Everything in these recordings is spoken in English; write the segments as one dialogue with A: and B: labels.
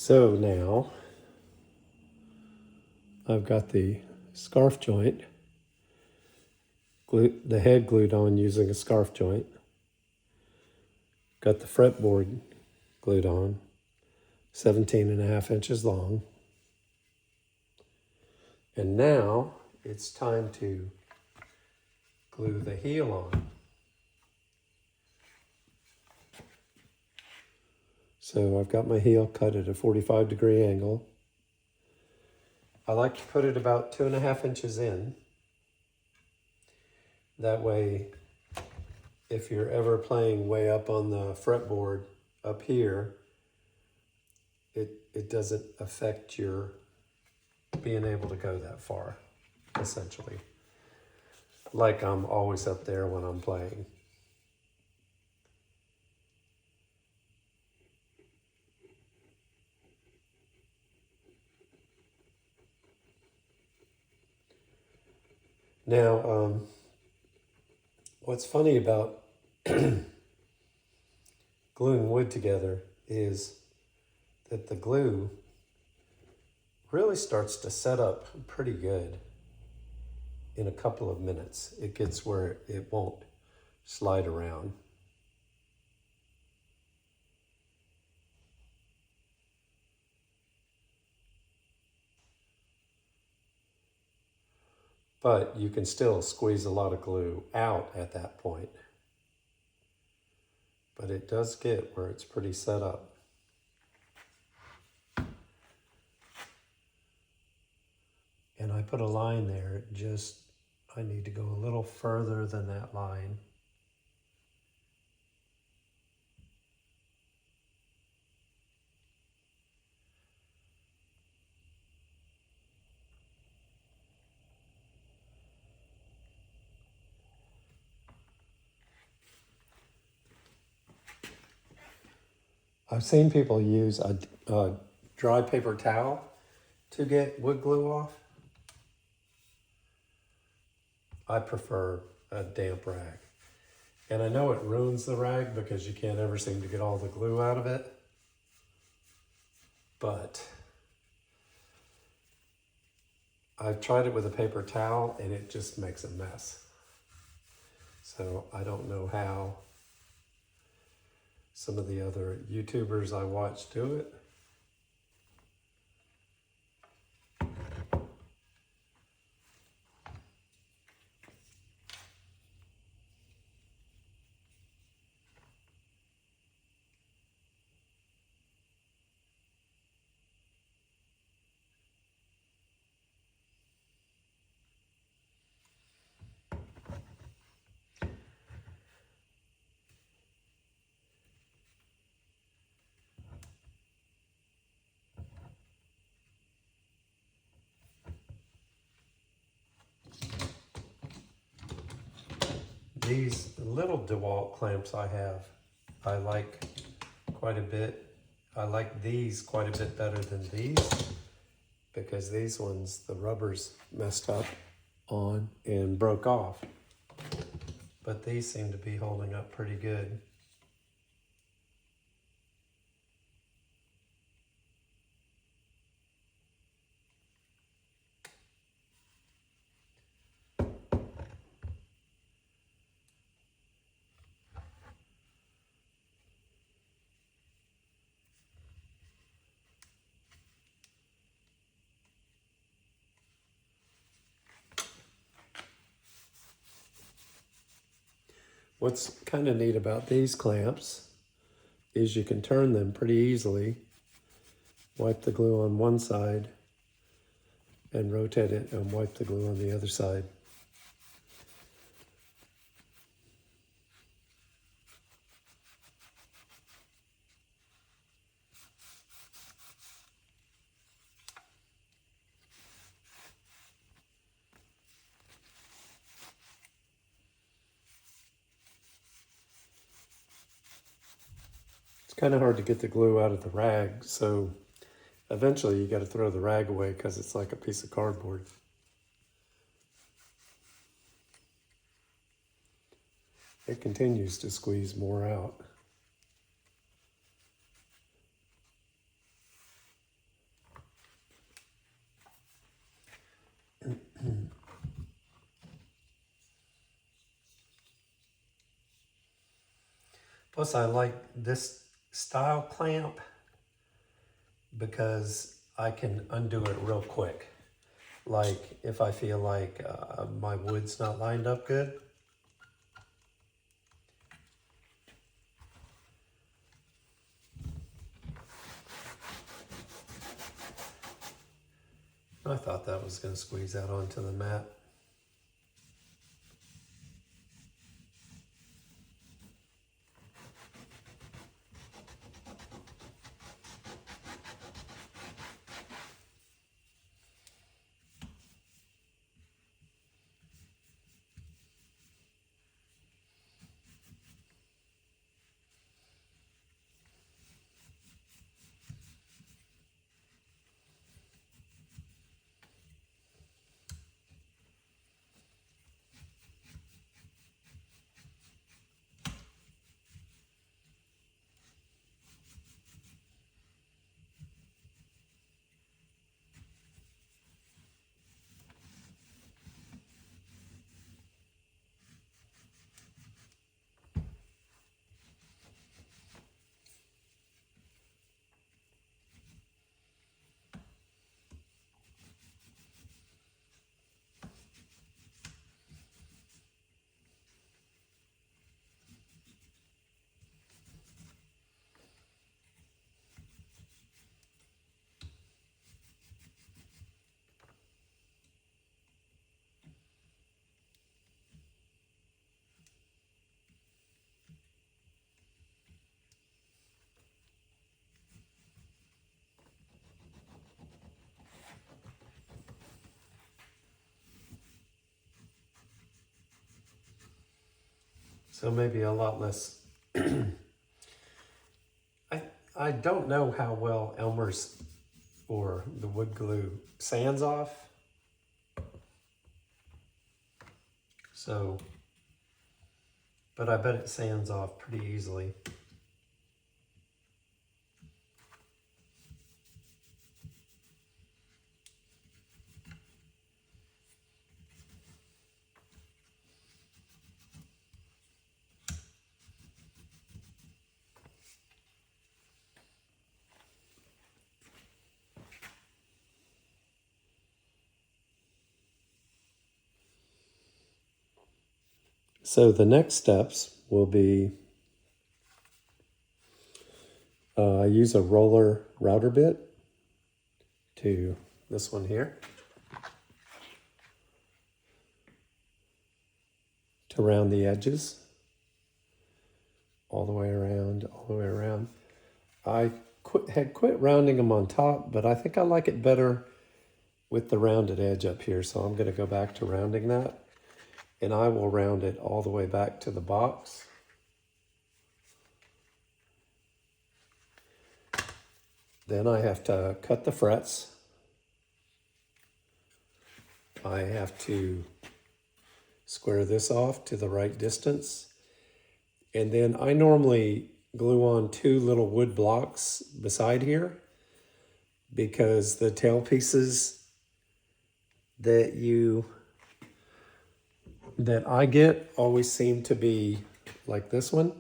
A: So now I've got the scarf joint, the head glued on using a scarf joint. Got the fretboard glued on, 17.5 inches long. And now it's time to glue the heel on. So I've got my heel cut at a 45-degree angle. I like to put it about 2.5 inches in. That way, if you're ever playing way up on the fretboard up here, it doesn't affect your being able to go that far, essentially. Like I'm always up there when I'm playing. Now, what's funny about gluing wood together is that the glue really starts to set up pretty good in a couple of minutes. It gets where it won't slide around. But you can still squeeze a lot of glue out at that point. But it does get where it's pretty set up. And I put a line there, I need to go a little further than that line. I've seen people use a dry paper towel to get wood glue off. I prefer a damp rag. And I know it ruins the rag because you can't ever seem to get all the glue out of it. But I've tried it with a paper towel and it just makes a mess. So I don't know how some of the other YouTubers I watch do it. These little DeWalt clamps I have, I like quite a bit. I like these quite a bit better than these because these ones, the rubber's messed up on and broke off. But these seem to be holding up pretty good. What's kind of neat about these clamps is you can turn them pretty easily. Wipe the glue on one side and rotate it and wipe the glue on the other side. It's kind of hard to get the glue out of the rag, so eventually you got to throw the rag away because it's like a piece of cardboard. It continues to squeeze more out. Plus I like this style clamp because I can undo it real quick. Like if I feel like my wood's not lined up good. I thought that was going to squeeze out onto the mat. So maybe a lot less. I don't know how well Elmer's or the wood glue sands off. So, but I bet it sands off pretty easily. So the next steps will be I use a roller router bit to this one here to round the edges all the way around, all the way around. I had quit rounding them on top, but I think I like it better with the rounded edge up here. So I'm going to go back to rounding that, and I will round it all the way back to the box. Then I have to cut the frets. I have to square this off to the right distance. And then I normally glue on 2 little wood blocks beside here because the tail pieces that I get always seem to be like this one.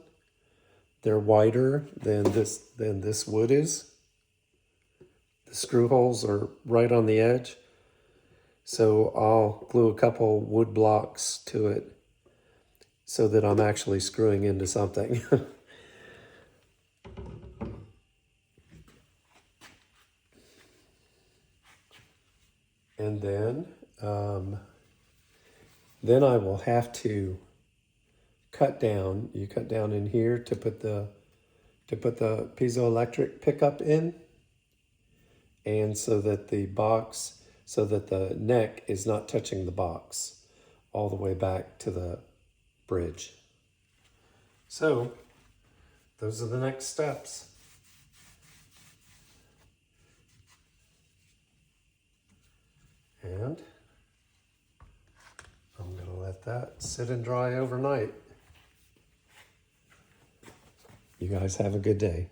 A: They're wider than this wood is. The screw holes are right on the edge. So I'll glue a couple wood blocks to it so that I'm actually screwing into something. And then I will have to cut down. You cut down in here to put the piezoelectric pickup in, and so that the neck is not touching the box all the way back to the bridge. So those are the next steps. And I'm going to let that sit and dry overnight. You guys have a good day.